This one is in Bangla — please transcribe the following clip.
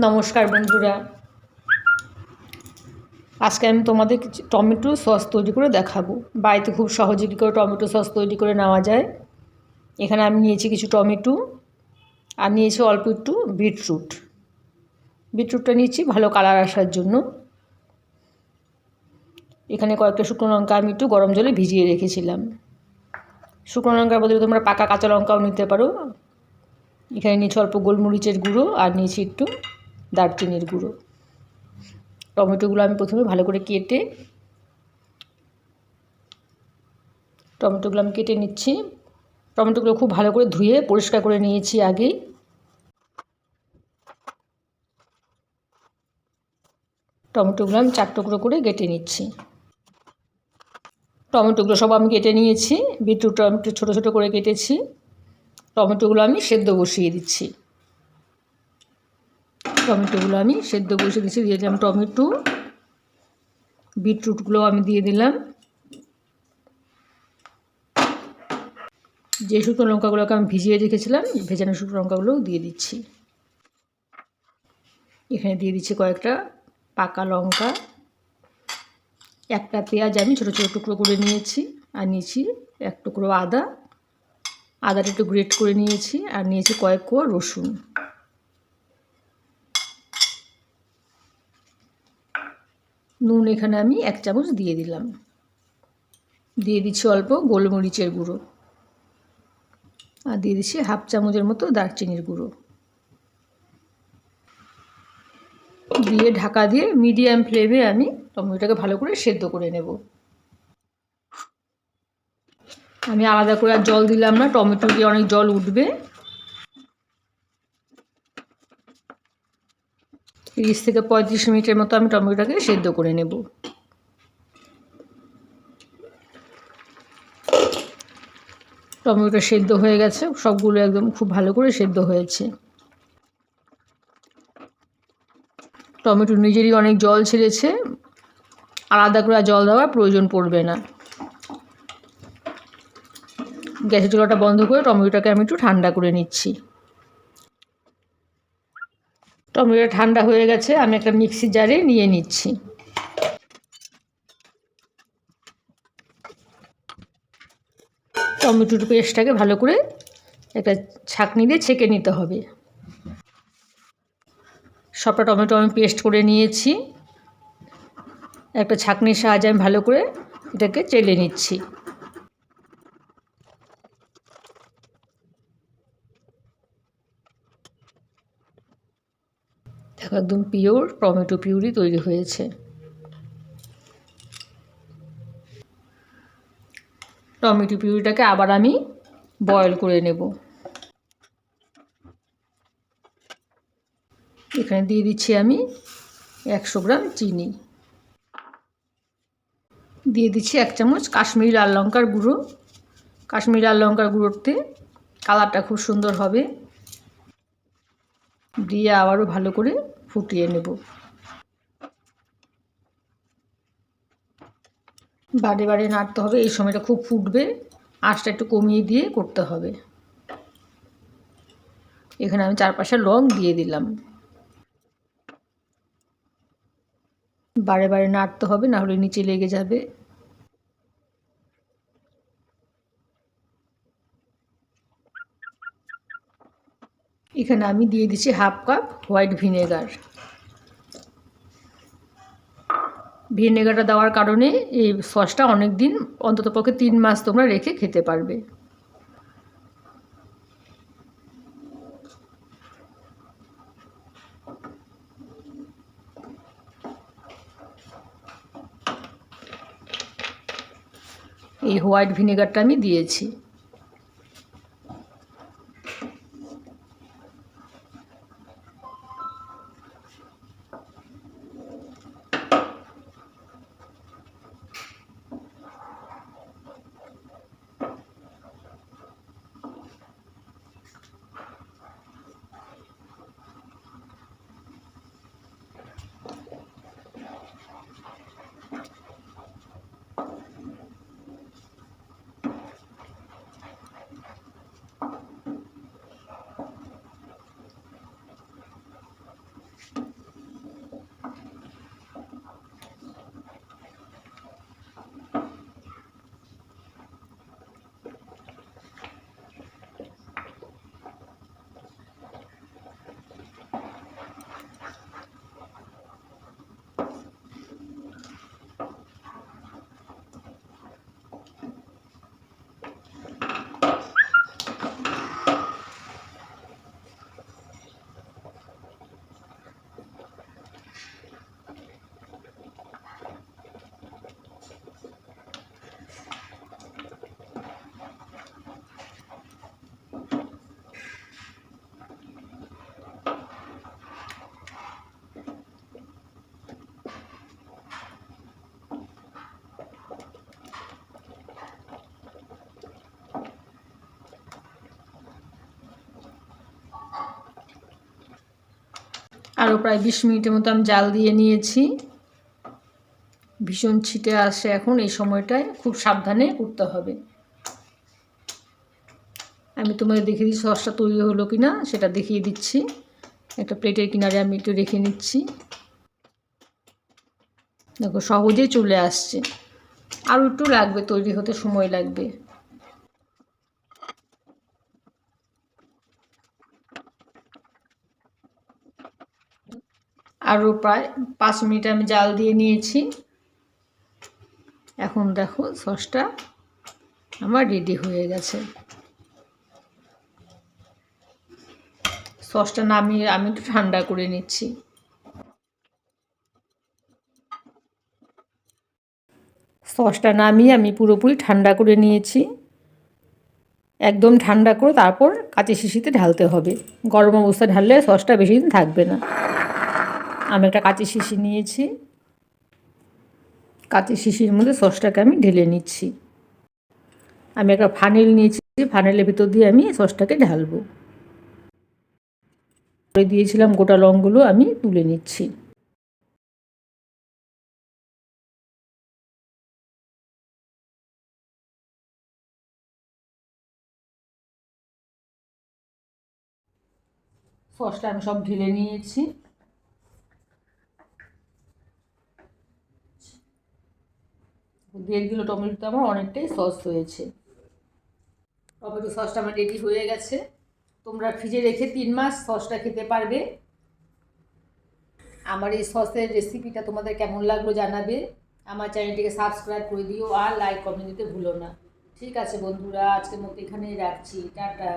নমস্কার বন্ধুরা, আজকে আমি তোমাদের কিছু টমেটো সস তৈরি করে দেখাবো। বাড়িতে খুব সহজে কী করে টমেটো সস তৈরি করে নেওয়া যায়। এখানে আমি নিয়েছি কিছু টমেটো আর নিয়েছি অল্প একটু বিটরুটটা নিয়েছি ভালো কালার আসার জন্য। এখানে কয়েকটা শুকনো লঙ্কা আমি একটু গরম জলে ভিজিয়ে রেখেছিলাম। শুকনো লঙ্কার বদলে তোমরা পাকা কাঁচা লঙ্কাও নিতে পারো। এখানে নিয়েছি অল্প গোলমরিচের গুঁড়ো আর নিয়েছি একটু দারচিনির গুঁড়ো। টমেটোগুলো আমি প্রথমে ভালো করে কেটে নিচ্ছি। টমেটোগুলো খুব ভালো করে ধুয়ে পরিষ্কার করে নিয়েছি আগেই। টমেটোগুলো আমি 4 টুকরো করে কেটে নিচ্ছি। টমেটোগুলো সব আমি কেটে নিয়েছি। বিটরুটটা আমি একটু ছোটো ছোটো করে কেটেছি। টমেটোগুলো আমি সেদ্ধ বসিয়ে দিচ্ছি। দিয়ে দিলাম টমেটো, বিটরুটগুলো আমি দিয়ে দিলাম। যে শুকনো লঙ্কাগুলোকে আমি ভিজিয়ে রেখেছিলাম, ভেজানো শুকনো লঙ্কাগুলোও দিয়ে দিচ্ছি। এখানে দিয়ে দিচ্ছি কয়েকটা পাকা লঙ্কা, একটা পেঁয়াজ আমি ছোটো ছোটো টুকরো করে নিয়েছি, আর নিয়েছি 1 টুকরো আদাটা একটু গ্রেট করে নিয়েছি, আর নিয়েছি কয়েক কোয়া রসুন। নুন এখানে আমি 1 চামচ দিয়ে দিলাম। দিয়ে দিচ্ছি অল্প গোলমরিচের গুঁড়ো, আর দিয়ে দিচ্ছি 1/2 চামচের মতো দারচিনির গুঁড়ো। দিয়ে ঢাকা দিয়ে মিডিয়াম ফ্লেমে আমি টমেটোটাকে ভালো করে সেদ্ধ করে নেব। আমি আলাদা করে আর জল দিলাম না, টমেটো দিয়ে অনেক জল উঠবে। 30 থেকে 35 মিনিটের মতো আমি টমেটোটাকে সেদ্ধ করে নেব। টমেটোটা সেদ্ধ হয়ে গেছে, সবগুলো একদম খুব ভালো করে সেদ্ধ হয়েছে। টমেটো নিজেরই অনেক জল ছেড়েছে, আলাদা করে জল দেওয়ার প্রয়োজন পড়বে না। গ্যাসের চুলাটা বন্ধ করে টমেটোটাকে আমি একটু ঠান্ডা করে নিচ্ছি। টমেটোটা ঠান্ডা হয়ে গেছে, আমি একটা মিক্সি জারে নিয়ে নিচ্ছি। টমেটোর পেস্টটাকে ভালো করে একটা ছাঁকনি দিয়ে ছেঁকে নিতে হবে। সবটা টমেটো আমি পেস্ট করে নিয়েছি। একটা ছাঁকনির সাহায্যে আমি ভালো করে এটাকে চেলে নিচ্ছি। দেখো একদম পিওর টমেটো পিউরি তৈরি হয়েছে। টমেটো পিউরিটাকে আবার আমি বয়েল করে নেব। এখানে দিয়ে দিচ্ছি আমি 100 গ্রাম চিনি, দিয়ে দিচ্ছি 1 চামচ কাশ্মীরি লাল লঙ্কার গুঁড়ো। কাশ্মীরি লাল লঙ্কার গুঁড়োতে কালারটা খুব সুন্দর হবে। দিয়ে আবারও ভালো করে ফুটিয়ে নেব। বারে বারে নাড়তে হবে, এই সময়টা খুব ফুটবে, আঁচটা একটু কমিয়ে দিয়ে করতে হবে। এখানে আমি 4-5টা লং দিয়ে দিলাম। বারে বারে নাড়তে হবে, না হলে নিচে লেগে যাবে। এখানে আমি দিয়ে দিচ্ছি 1/2 কাপ হোয়াইট ভিনেগার। ভিনেগারটা দেওয়ার কারণে এই সসটা অনেক দিন, অন্ততপক্ষে 3 মাস তোমরা রেখে খেতে পারবে। এই হোয়াইট ভিনেগারটা আমি দিয়েছি। আরও প্রায় 20 মিনিটের মতো আমি জাল দিয়ে নিয়েছি। ভীষণ ছিটে আসে এখন, এই সময়টায় খুব সাবধানে করতে হবে। আমি তোমাদের দেখিয়ে দিচ্ছি সসটা তৈরি হলো কি না, সেটা দেখিয়ে দিচ্ছি। একটা প্লেটের কিনারে আমি একটু রেখে নিচ্ছি। দেখো সহজেই চলে আসছে, আরও একটু লাগবে, তৈরি হতে সময় লাগবে। আরও প্রায় 5 মিনিট আমি জাল দিয়ে নিয়েছি। এখন দেখো সসটা আমার রেডি হয়ে গেছে। সসটা নামিয়ে আমি একটু ঠান্ডা করে নিচ্ছি। সসটা নামিয়ে আমি পুরোপুরি ঠান্ডা করে নিয়েছি। একদম ঠান্ডা করে তারপর কাঁচের শিশিতে ঢালতে হবে। গরম অবস্থায় ঢাললে সসটা বেশি দিন থাকবে না। আমি একটা কাঁচের শিশি নিয়েছি, কাঁচের শিশির মধ্যে সসটাকে আমি ঢেলে নিচ্ছি। আমি একটা ফানেল নিয়েছি, ফানেলের ভিতর দিয়ে আমি সসটাকে ঢালবো। করে দিয়েছিলাম গোটা লংগুলো আমি তুলে নিচ্ছি। সসটা আমি সব ঢেলে নিয়েছি। 1.5 কিলো টমেটোতে আমার অনেকটাই সস হয়েছে। টমেটো সসটা আমার রেডি হয়ে গেছে। তোমরা ফ্রিজে রেখে 3 মাস সসটা খেতে পারবে। আমার এই সসের রেসিপিটা তোমাদের কেমন লাগলো জানাবে। আমার চ্যানেলটিকে সাবস্ক্রাইব করে দিও আর লাইক কমেন্ট দিতে ভুলো না। ঠিক আছে বন্ধুরা, আজকের মতো এখানেই রাখছি। টাটা।